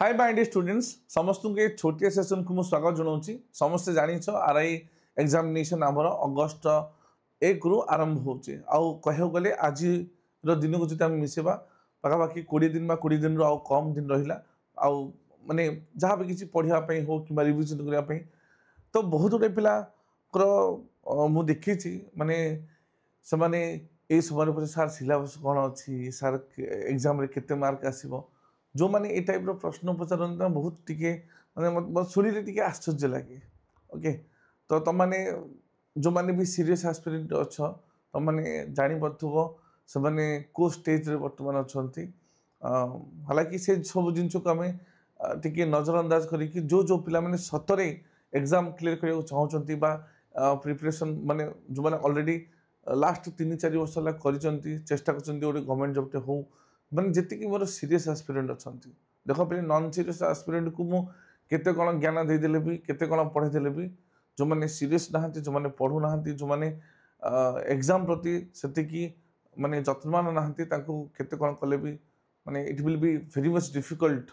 Hi my dear students समस्त के छोटिया सेशन को स्वागत जनाऊँ समस्ते जाच आरआई एग्जामिनेशन आमर अगस्ट 1 रु आरंभ होचे आउ कह गले आज दिन को जो मिसेबा पाखापाखि 20 दिन 20 दिन रु कम दिन रहा आउ माने जहाँ भी किसी पढ़ाई हो कि रिविजन करने तो बहुत गुटे पिला मु देखी माने से माने ये समय सार सिलेबस कौन अच्छी सार एग्जाम केते मार्क आसीबो जो माने ए टाइप रो प्रश्न पचारन बहुत टिके माने सुनिले टिके आश्चर्य लगे ओके तो तुम माने जो माने भी सीरियस एस्पिरेंट अच्छ तुम माने जानी पथुबो से माने को स्टेज रे वर्तमान अछंती हालांकि से सब जिन को आम टिके नजरअंदाज करिकी जो जो पिला माने सतरे एग्जाम क्लियर करने चाहते बा प्रिपरेशन माने जो माने ऑलरेडी लास्ट 3-4 वर्ष है कर चेष्टा कर गवर्नमेंट जॉब टे हो मैंने जी मोर सीरीयस एस्पिरेंट अच्छा देख पे नॉन सीरीयस एस्पिरेंट को मुझे कौन ज्ञान देदेले भी केते कौन पढ़ेदेले भी जो मैंने सीरीयस नहांती जो मैंने पढ़ू ना जो मैंने एग्जाम प्रति से माने जत्नवान नहांती केते कौन कले भी माने it will be very much difficult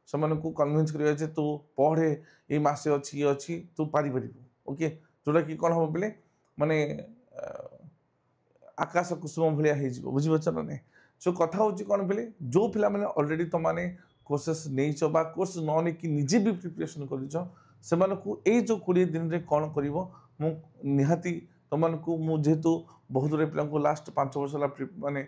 से को कन्विंस करिया तू पढ़े ये मासे अच्छी ये अच्छी तू पारि ओके जोटा कि कौन हम बोले माने आकाश कुसुम भाया हो बुझीपार ना नहीं सो कथा हूँ कौन बोले जो पिला मैंने ऑलरेडी तुम मैंने कोर्सेस नहीं कोर्स न नहीं निजे भी प्रिपरेशन कर जो 20 दिन रे कौन कर निहाती तुमको मुझेतु बहुत गुड़े पिला लास्ट 5 वर्ष है माने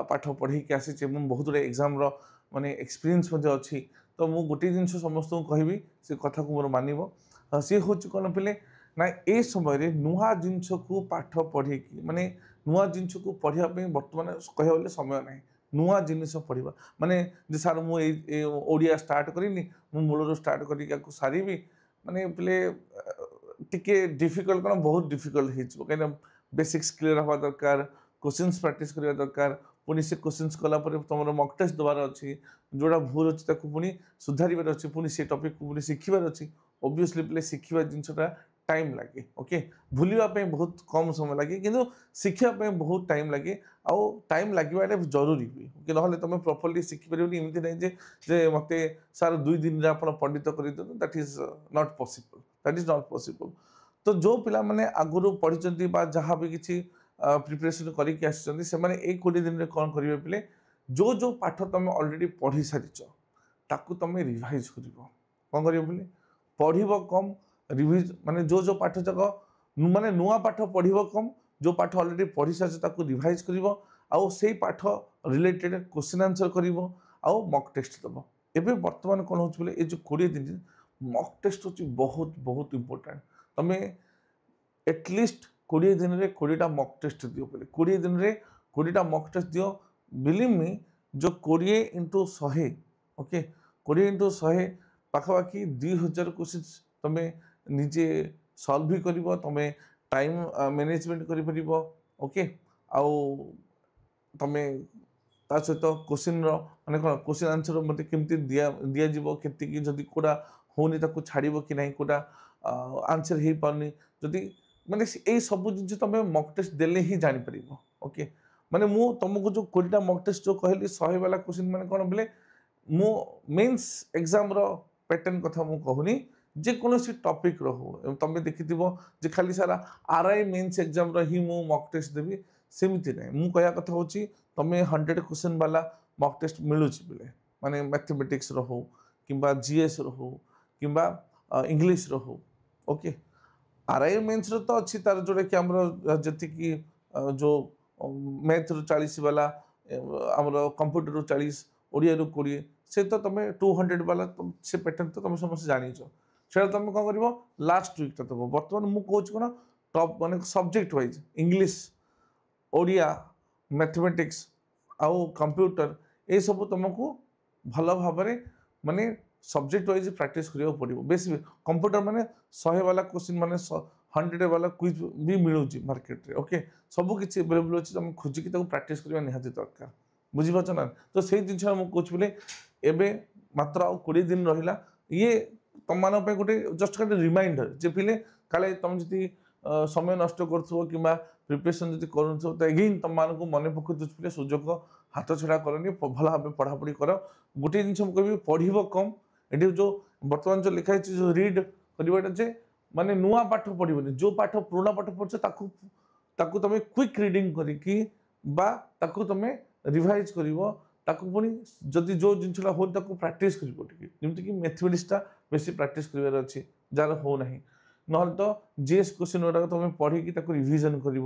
पाठ पढ़े आसी बहुत गुड़े एग्जाम माने एक्सपीरियंस अच्छी तो मुझे गोटे जिन समस्त को कहि से कथा को मोर मानव सी हूँ कौन पे ना ए समय नुआ जिनस को पाठ पढ़े माने नुआ जिनस को पढ़ाई बर्तमान कह समय ना नुआ जिनस पढ़ा माने जे सार मुझे ओडिया स्टार्ट करनी मूल स्टार्ट कर सारी माने पे टिके डिफिकल्ट कौन बहुत डिफिकल्ट हो कहीं बेसिक्स क्लीयर हवा दरकार क्वेश्चंस प्रैक्टिस करवा दरकार पुणी से क्वेश्चंस कलापर तुम मक टेस्ट देवार अच्छी जोड़ा भूल अच्छी पुणी सुधार अच्छी पुणी से टॉपिक को पुणी शिखबार अच्छी ओब्वियसली पे शिखा जिनसा टाइम लगे ओके भूलवाई बहुत कम समय लगे किंतु शिखापी बहुत टाइम लगे आउ टाइम लगे जरूरी भी कि ना तुम प्रॉपर्ली शिखिपार एमती नहीं जे मत सार 2 दिन में आप पंडित कर दैट इज नॉट पॉसिबल तो जो पिला माने आगुरी पढ़ी जहाँ भी किसी प्रिपरेशन करके 20 दिन में कौन करेंगे पे जो जो पाठ तुम ऑलरेडी पढ़ी सारी ताकू तुम रिवाइज कर कौन कर पढ़ कम रिविज माने जो जो पाठ जाक माने नुआ पाठ पढ़ कम जो पाठ ऑलरेडी पढ़ी सारी रिवाइज कर आउ से पाठ रिलेटेड क्वेश्चन आंसर कर आउ मक टेस्ट दब एवं बर्तमान कौन हो ये जो 20 दिन मक टेस्ट हो बहुत बहुत इंपोर्टेंट तुम एटलिस्ट 20 दिन में 20टा मक टेस्ट दियो पे 20 दिन में 20टा मक टेस्ट दियो बिलीव मी जो 20 × 100 ओके 20 × 100 पाखापाखि 2000 क्वेश्चन तुम निजे सॉल्व भी कर तुम टाइम मैनेजमेंट कर ओके आउ तुम ता सहित क्वेश्चन माने कौन क्वेश्चन आंसर मत केमती दिज्व के जदि कोड़ा होनी छाड़ कि ना कोटा आंसर हो पारनी जदि माने ये सब जिन तुम मक टेस्ट देले ही जापर ओके माने मु तुमको जो 20टा मक टेस्ट जो कहली 100 वाला क्वेश्चन माने कौन बोले मु मेंस एग्जाम रो पैटर्न कथा मु कहूनी जेकोसी टॉपिक रो तुम देखि खाली सारा आरआई मेंस एग्जाम रो ही मु मक टेस्ट देवी सेमती ना मु कहया कथा होची तुम 100 क्वेश्चन वाला मक टेस्ट मिलूँ बोले माने मैथमेटिक्स रो हो किंबा जीएस रो हो किंबा इंग्लिश रो हो ओके आरआई मेंस रो तो अच्छी तार जोड़ा कि आमर जी जो मैथ रो 40 वाला आमर कंप्यूटर रो 40 ओडिया रो 20 से तो तुम 200 वाला से पैटर्न तो तुम समस्त जानीच से तुम कौन कर लास्ट वीक दब बर्तमान मुझे कौन कौन टॉप माने subject wise English Odia mathematics आउ कंप्यूटर ये सब तुमको भल भाव माने सब्जेक्ट वाइज प्रैक्टिस करिया पड़ो बेसी कंप्यूटर माने 100 वाला क्वेश्चन माने 100 वाला क्विज भी मिलूँ मार्केट रे ओके सब किसी अवेलेबल अच्छी तुम खोजिकी प्रैक्टिस करवा निहाती दरकार बुझीपार ना तो से जिन मुझे कौच बोले एवं मात्र आ 20 दिन रहा ये तुम मान गोटे जस्ट गोटे रिमाइंडर जे पिले काले तुम जी समय नष्ट कर कि प्रिपरेशन जी कर तो एगेन तुम मानक मन पकड़ सुजोग हाथ छड़ा करनी भल भाव पढ़ापढ़ी कर गोटे जिन कह पढ़ कम ये जो बर्तमान जो लिखाई जो रीड करवाटा जे माने नुआ पाठ पढ़ोनी जो पाठ पुराना पाठ पढ़छ ताकू तुम क्विक रिडिंग करके बा ताकू तुम रिवाइज करिवो ताकू पुणी जदि जो जिनसा हो प्राक्ट करमती कि मैथमेटिक्सटा बेस प्राक्ट कर अच्छी जार हो ना ना तो जीएस क्वेश्चन गुड़ाक तुम पढ़ी रिविजन कर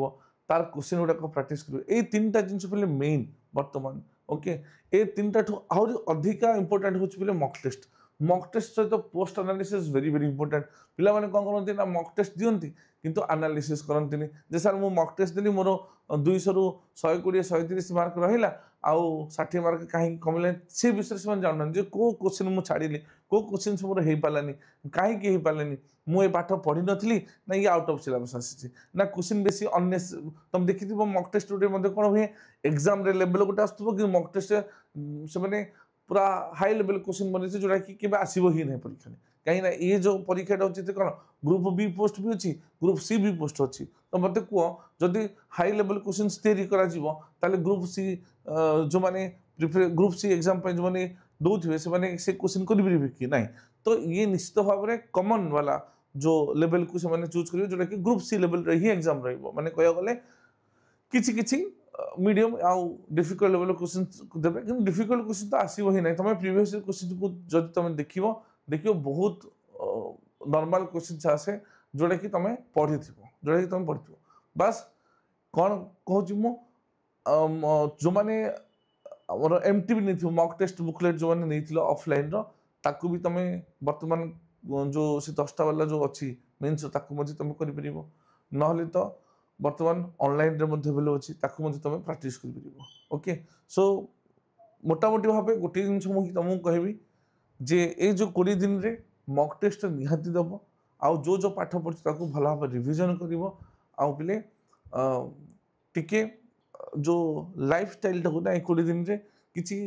तार क्वेश्चन गुड़ाक प्राक्ट कर तीन टा जिन पे मेन बर्तमान ओके ये तीन टा आहरी अधिका इंपोर्टेंट हो मॉक टेस्ट सहित post analysis very very important पिला माने कौन करते ना मॉक टेस्ट दियंती किंतु एनालिसिस करंतिनी जे सर मु मॉक टेस्ट देली मोर 200 रु 120 130 मार्क रहिला आउ 60 मार्क कहीं कमिले से विषय से जानन जे को क्वेश्चन मु छाड़िली को क्वेश्चन से मोर हेई पालानी कहीं के हेई पालानी मु ए पाठ पढ़ी नथली ना ये आउट ऑफ सिलेबस आसी ना क्वेश्चन बेसी अन्य तुम देखिथिबो मॉक टेस्ट रे मध्ये कोन हुए एग्जाम रे लेवल गोटे आस्तबो कि मॉक टेस्ट से माने पूरा हाई लेवल क्वेश्चन बने जोटा कि केबे आसीबो ही नहीं परीक्षा कहीं ना ये जो परीक्षा होची कौन ग्रुप बी पोस्ट भी अच्छी ग्रुप सी भी पोस्ट अच्छी तो मत कह जदि हाई लेवल क्वेश्चन तैयारी करा ग्रुप सी जो मैंने ग्रुप सी एग्जाम जो मैंने दौथे से क्वेश्चन करेंगे कि ना तो ये निश्चित भाव में कॉमन वाला जो लेवल को से चूज करेंगे जोटा कि ग्रुप सी लेवल ही एग्जाम रही कह गले किसी मीडियम आउ डिफिकल्ट लेवल क्वेश्चन देवे कि डिफिकल्ट क्वेश्चन तो आसो ही ना तुम प्रीवियस क्वेश्चन को जब तुम देखियो बहुत नॉर्मल क्वेश्चन आसे जोटा कि तुम पढ़ी जोटा कि तुम पढ़ी बस कौन कहूँ मु जो मैंने एमटी भी नहीं मॉक टेस्ट बुकलेट जो मैंने नहीं ऑफलाइन ताकू भी तुम बर्तमान जो से 10टा वाला जो अच्छी मीन्स ताकू तुम कर ना तो बर्तमान ऑनलाइन रे मध्य भेल अच्छी ताकू तुम प्राक्ट कर ओके सो मोटामोटी भाव गोटे जिन मुझे तुमको कहबी जे ये जो 20 दिन रे मॉक टेस्ट निहाती दब आउ जो जो पाठ पढ़ी ताकू भल भाव रिविजन कर आउ पिले टिके जो लाइफ स्टाइल टाक ना 20 दिन रे किसी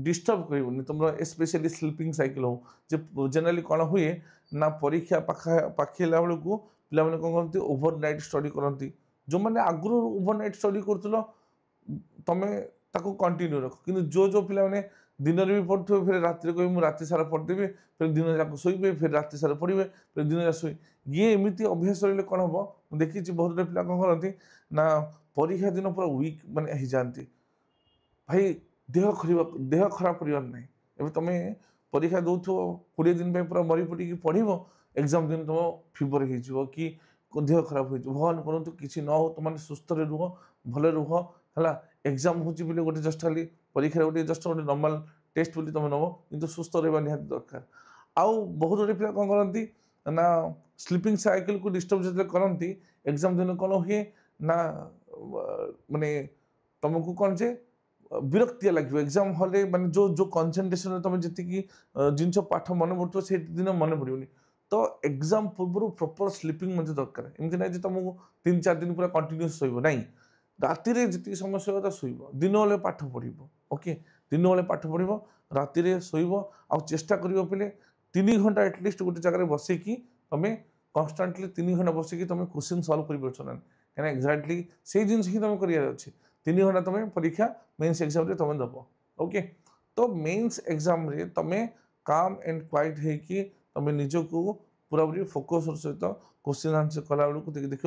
डिस्टर्ब कर तुम स्पेशली स्लीपिंग साइकिल हो जे जनरली कौन हुए ना परीक्षा पाखिला बेलू पिला कौन करती ओवरनाइट स्टडी करती जो मैंने आगु ओवरनाइट स्टडी कर तुम्हें ताको कंटिन्यू रख कि जो जो पिला माने दिन में भी पढ़ुवे फिर राति कह मुझे राति सारा पढ़देवी फिर दिन जाक शोबे फिर राति सारा पढ़े फिर दिन जाक शोए ये एमती अभ्यास रही कौन हम देखी बहुत गुटे पिला कौन करती ना परीक्षा दिन पूरा वीक माने हो जाती भाई देह खराब कर ना तुम परीक्षा दौथ 20 दिन पूरा मरी पड़ी पढ़व एग्जाम दिन तुम फीवर हो कि देह खराब हो भगवान करूँ किसी न हो तुम सुस्थ रुह भले रुह है एग्जाम हूँ गोटे जस्ट खाली परीक्षा गोटे जस्ट गोटे नॉर्मल टेस्ट बोली तुम नब कि सुस्थ रहा निहाती दरकार आउ बहुत गुटे पिला कौन करती ना स्लीपिंग साइकिल को डिस्टर्ब जो करती एग्जाम दिन कौन हुए ना माने तुमको कौन से विरक्तिया लगे एग्जाम हॉल माने जो जो कंसंट्रेशन तुम जी जिन पाठ मन पड़ो से दिन मन पड़ोनी तो एग्जाम पूर्व प्रॉपर स्लीपिंग दरकार एमती ना तुमको 3-4 दिन पूरा कंटिन्यूस शोब ना राति जी समय शोवा शोब दिन बेले पाठ पढ़ ओके दिन बेले पाठ पढ़ राति शोब आ चेष्टा कर पे 3 घंटा एटलिस्ट गोटे जगह बसिकी तुम कन्स्टांटली 3 घंटा बसिकी तुम क्वेश्चन सल्व कर कहीं एक्जाक्टली से जिन ही तुम कर 3 घंटा तुम परीक्षा मेन्स एग्जाम रे तुम दब ओके तो मेन्स एग्जाम रे तुम काम एंड क्वाइट है तुम निजक पूरा पूरी फोकस सहित क्वेश्चन आंसर कला बेलू देख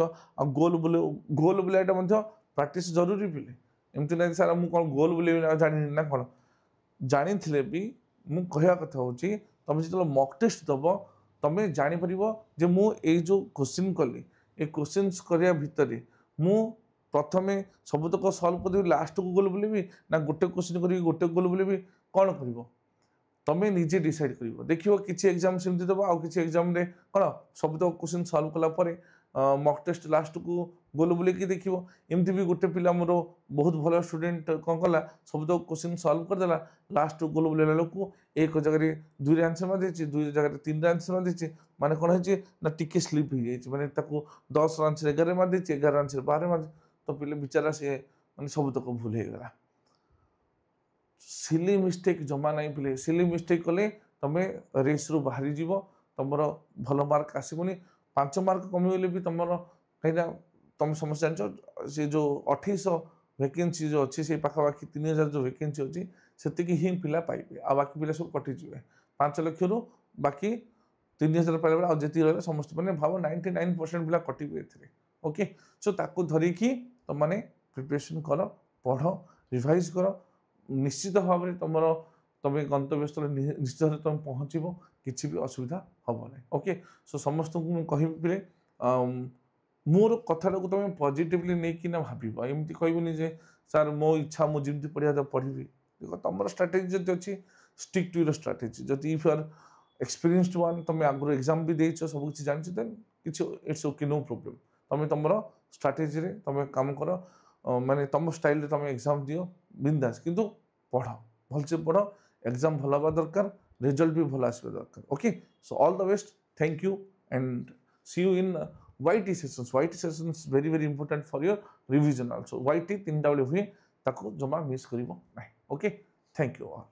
गोल बुलाटा प्राक्ट जरूरी पिले एमती ना सर मुझे कौन गोल बुले जानी ना कौन जानी थे भी मुझे कहवा कथा हूँ तुम जो मॉक टेस्ट दब तुम जापर जे मुझे जो क्वेश्चन कली ये क्वेश्चन करने भितर मु प्रथम सबुतक सल्व करदेवी लास्ट को गोल बुलेबी ना गोटे क्वेश्चन करी गोटे गोल बुलेबी कौन कर तुम्हें निजे डिसाइड कर देख किसी एग्जाम सेमती दब आउ कि एग्जाम कौन सबुतक क्वेश्चन सल्व कलापर मॉक टेस्ट लास्ट को गोल बुलेकी देख एमती भी गोटे पिला मोर बहुत भल स्टूडेंट कौन कला सबुतक क्वेश्चन सल्व करदेला लास्ट को गोल बुलेला लोक एक जगह 2 आंसर मारिदेछि 2 जगह 3 आंसर मारिदेछि माने कौन है ना टिके स्लीप हो जाए माने 10 आंसर 11 मारिदेछि 11 आंसर 12 मार तो पिले बेचारा से माने सबुतक भूल हो गला सिली मिस्टेक जमा नहीं पिले सिली मिस्टेक कले तुम रेस रु बाहरी जीव तुम भल मार्क आसबनी 5 मार्क कमीगले भी तुम कहीं तुम समस्या जान से जो 2800 वैकेंसी जो अच्छी से पाखापाखि 3000 जो वैकेंसी अच्छी सेतिकी ही पिला पाइबे आ बाकी पिला सब कटिଯିବେ 5 लक्ष रु बाकी 3000 पाइले आ जेती रहले समस्त माने भाव 99% पिला कटिबे एथिरे ओके सो ताको धरी कि तुम माने प्रिपरेशन कर पढ़ रिवाइज कर निश्चित भाव में तुम तुम गंतव्य स्थल निश्चित भाव तुम पहुँचब किसी भी असुविधा हम ना ओके सो समस्त को कहे मोर कथा को तुम पॉजिटिवली नहीं ना भाव एमती कहबनी जे सर मो इच्छा मुझे पढ़ा तो पढ़ी देख तुम स्ट्राटेजी जब अच्छी स्टिक टू योर स्ट्राटेजी जदि if you are experienced one तुम आगु एग्जाम भी देछ सब किसी जान देन किसी इट्स ओके नो प्रॉब्लम तुम तुम स्ट्राटेजी रे तुम काम कर माने तुम स्टाइल तुम एग्जाम दियो बिंदास किंतु पढ़ भलसे पढ़ एग्जाम भल हवा दरकार रिजल्ट भी भल आसवा दरकार okay so all the best thank you and see you in YT sessions. YT sessions very very important for your revision also. YT 3 हुए ताको जमा मिस करिवो नाही ओके थैंक यू ऑल.